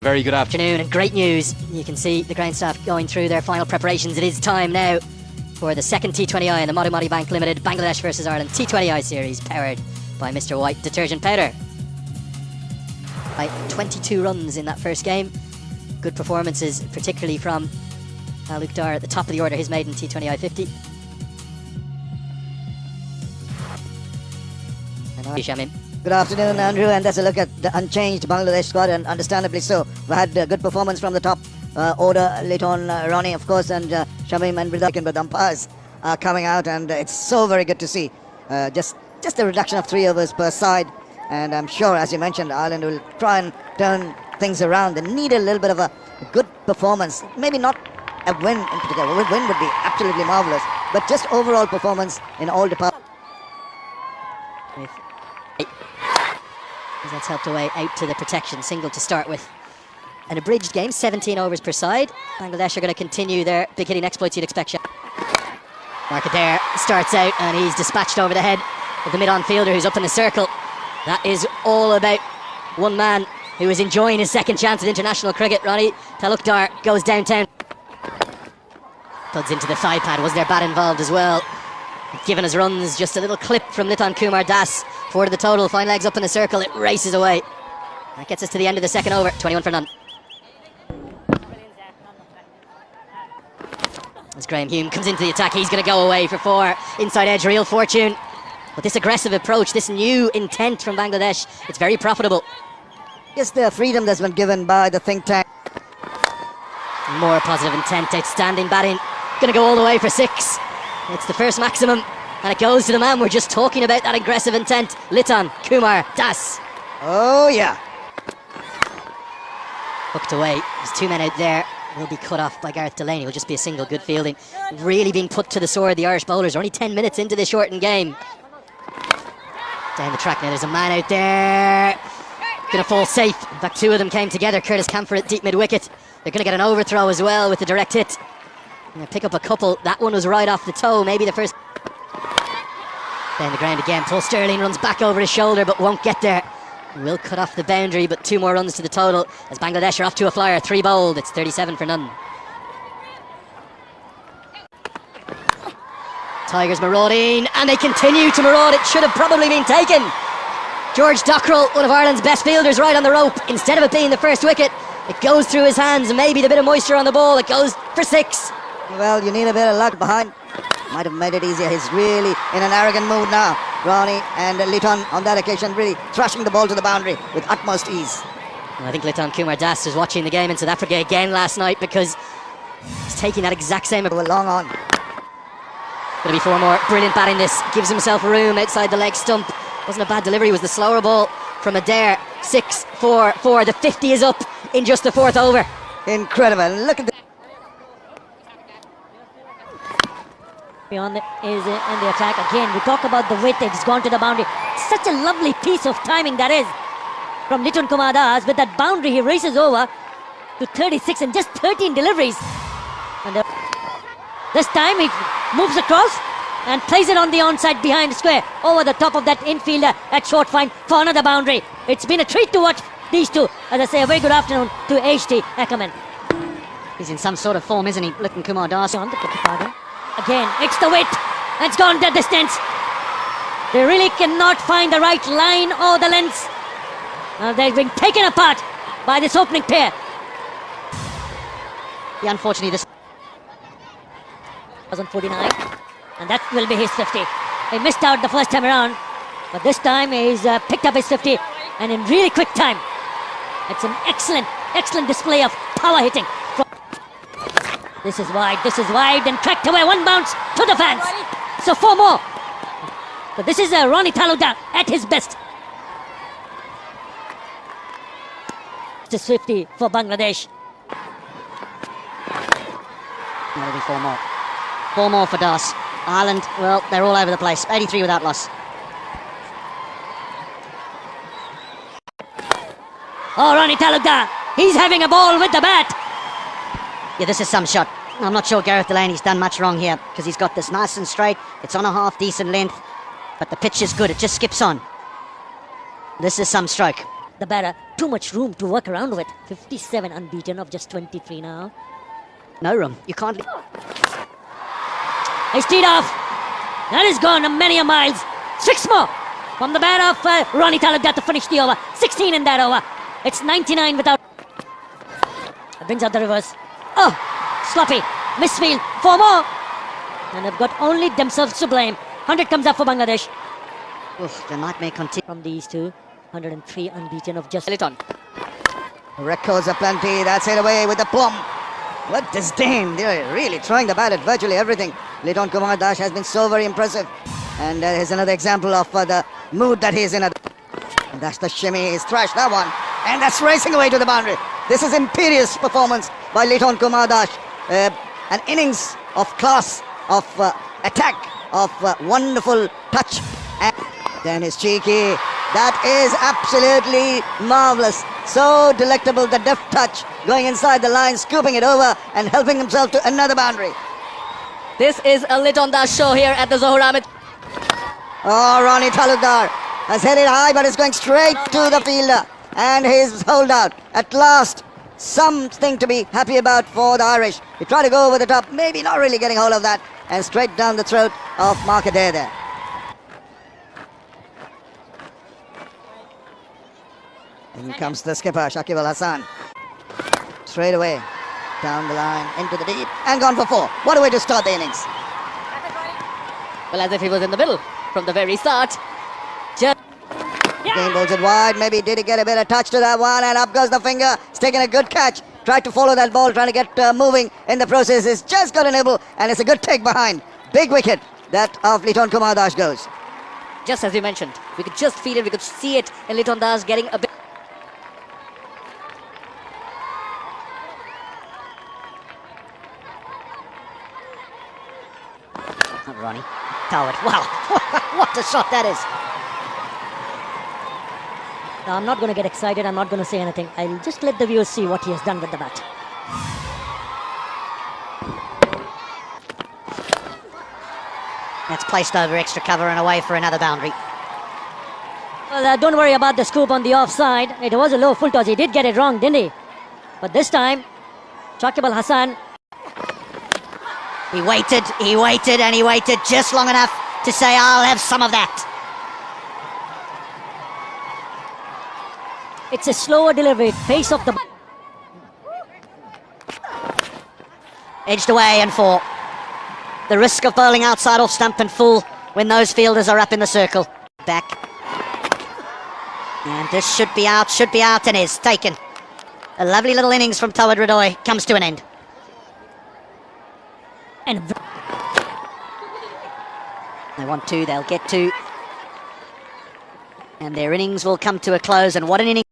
Very good afternoon and great news. You can see the ground staff going through their final preparations. It is time now for the second T20I in the Madhumati Bank Limited Bangladesh vs Ireland T20I series, powered by Mr. White detergent powder. By 22 runs in that first game. Good performances, particularly from Luke Dara at the top of the order, his maiden T20I 50. And Shamim. Good afternoon, Andrew, and that's a look at the unchanged Bangladesh squad, and understandably so. We had a good performance from the top order, Liton, Ronnie, of course, and Shamim and Ridakin, but umpires are coming out, and it's so very good to see. Just a reduction of 3 overs per side, and I'm sure, as you mentioned, Ireland will try and turn things around. They need a little bit of a good performance, maybe not a win in particular. A win would be absolutely marvellous, but just overall performance in all departments. That's helped away out to the protection, single to start with. An abridged game, 17 overs per side. Bangladesh are going to continue their big hitting exploits, you'd expect. Markader starts out and he's dispatched over the head of the mid-on fielder who's up in the circle. That is all about one man who is enjoying his second chance at international cricket. Ronnie Talukdar goes downtown. Thuds into the thigh pad. Was there bat involved as well? Given us runs, just a little clip from Liton Kumar Das. 4 to the total, fine legs up in the circle, it races away. That gets us to the end of the second over, 21 for none. As Graham Hume comes into the attack, he's going to go away for 4. Inside edge, real fortune. But this aggressive approach, this new intent from Bangladesh, it's very profitable. Just the freedom that's been given by the think tank. More positive intent, outstanding batting. Going to go all the way for 6. It's the first maximum. And it goes to the man we're just talking about, that aggressive intent, Liton Kumar Das. Oh yeah. Hooked away. There's 2 men out there. Will be cut off by Gareth Delaney. Will just be a single. Good fielding. Really being put to the sword, the Irish bowlers. Only 10 minutes into this shortened game. Down the track now, there's a man out there. Gonna fall safe. In fact, 2 of them came together. Curtis Camphor at deep mid-wicket. They're gonna get an overthrow as well with the direct hit. Gonna pick up a couple. That one was right off the toe. Maybe the first. Down the ground again. Paul Sterling runs back over his shoulder but won't get there. Will cut off the boundary, but 2 more runs to the total as Bangladesh are off to a flyer. 3 bowled. It's 37 for none. Tigers marauding, and they continue to maraud. It should have probably been taken. George Dockrell, one of Ireland's best fielders, right on the rope. Instead of it being the first wicket, it goes through his hands. Maybe the bit of moisture on the ball. It goes for 6. Well, you need a bit of luck behind. Might have made it easier. He's really in an arrogant mood now. Ronnie and Liton on that occasion really thrashing the ball to the boundary with utmost ease. Well, I think Liton Kumar Das was watching the game in South Africa again last night, because he's taking that exact same approach. Long on. Gonna be 4 more. Brilliant batting this. Gives himself room outside the leg stump. Wasn't a bad delivery, was the slower ball from Adair. 6, 4, 4. The 50 is up in just the 4th over. Incredible. Look at the Beyond is in the attack again. We talk about the width, it's gone to the boundary. Such a lovely piece of timing that is from Liton Kumar Das. With that boundary, he races over to 36 and just 13 deliveries. And this time he moves across and plays it on the onside behind square over the top of that infielder at short fine for another boundary. It's been a treat to watch these two. As I say, a very good afternoon to HT Ackerman. He's in some sort of form, isn't he? Liton Kumar Das. On the Putipadi. Again, it's the width. It's gone the distance. They really cannot find the right line or the length. They've been taken apart by this opening pair. Unfortunately, this 2049, and that will be his 50. He missed out the first time around, but this time he's picked up his 50, and in really quick time. It's an excellent display of power hitting. This is wide, and tracked away. 1 bounce to the fans. So 4 more. But this is Ronnie Talukdar at his best. Just 50 for Bangladesh. That'll be 4 more. 4 more for Das. Ireland, well, they're all over the place. 83 without loss. Oh, Ronnie Talukdar. He's having a ball with the bat. Yeah, this is some shot. I'm not sure Gareth Delaney's done much wrong here, because he's got this nice and straight. It's on a half decent length, but the pitch is good. It just skips on. This is some stroke. the batter too much room to work around with. 57 unbeaten of just 23 now. No room. You can't. He's teed off. That is gone many a miles. 6 more from the bat of Ronnie Talukdar to finish the over. 16 in that over. It's 99 without. It brings out the reverse. Oh, sloppy. Misfield. 4 more. And they've got only themselves to blame. 100 comes up for Bangladesh. Oof, the nightmare continues. From these two, 103 unbeaten of just. Eliton. Records aplenty. That's it away with the plum. What disdain. They're really throwing the bat at virtually everything. Liton Kumar Das has been so very impressive. And here's another example of the mood that he's in. That's the shimmy. He's thrashed that one. And that's racing away to the boundary. This is imperious performance by Liton Kumar Das. An innings of class, of attack, of wonderful touch. And then his cheeky. That is absolutely marvelous. So delectable, the deft touch, going inside the line, scooping it over and helping himself to another boundary. This is a Liton Das show here at the Zohar Ahmed. Oh, Ronnie Talukdar has hit it high, but it's going straight to the fielder. And his holdout. At last, something to be happy about for the Irish. He tried to go over the top, maybe not really getting hold of that, and straight down the throat of Mark Adair there. In comes the skipper, Shakib Al Hasan. Straight away, down the line, into the deep, and gone for 4. What a way to start the innings. Well, as if he was in the middle from the very start. Just Game bowls it wide. Maybe did he get a bit of touch to that one, and up goes the finger. It's taken a good catch. Tried to follow that ball, trying to get moving in the process. It's just got a nibble, and it's a good take behind. Big wicket that of Liton Kumar Das goes. just as you mentioned, we could just feel it, we could see it in Liton Das getting a bit. Ronnie. Coward. Wow. What a shot that is. Now, I'm not going to get excited. I'm not going to say anything. I'll just let the viewers see what he has done with the bat. That's placed over extra cover and away for another boundary. Well, don't worry about the scoop on the offside. It was a low full toss. He did get it wrong, didn't he? But this time, Shakib Al Hasan. He waited, and he waited just long enough to say, I'll have some of that. It's a slower delivery, pace of the... Edged away and 4. The risk of bowling outside off stump and full when those fielders are up in the circle. Back. And this should be out, and is taken. A lovely little innings from Tawad Radoy comes to an end. And they want 2, they'll get 2. And their innings will come to a close, and what an innings.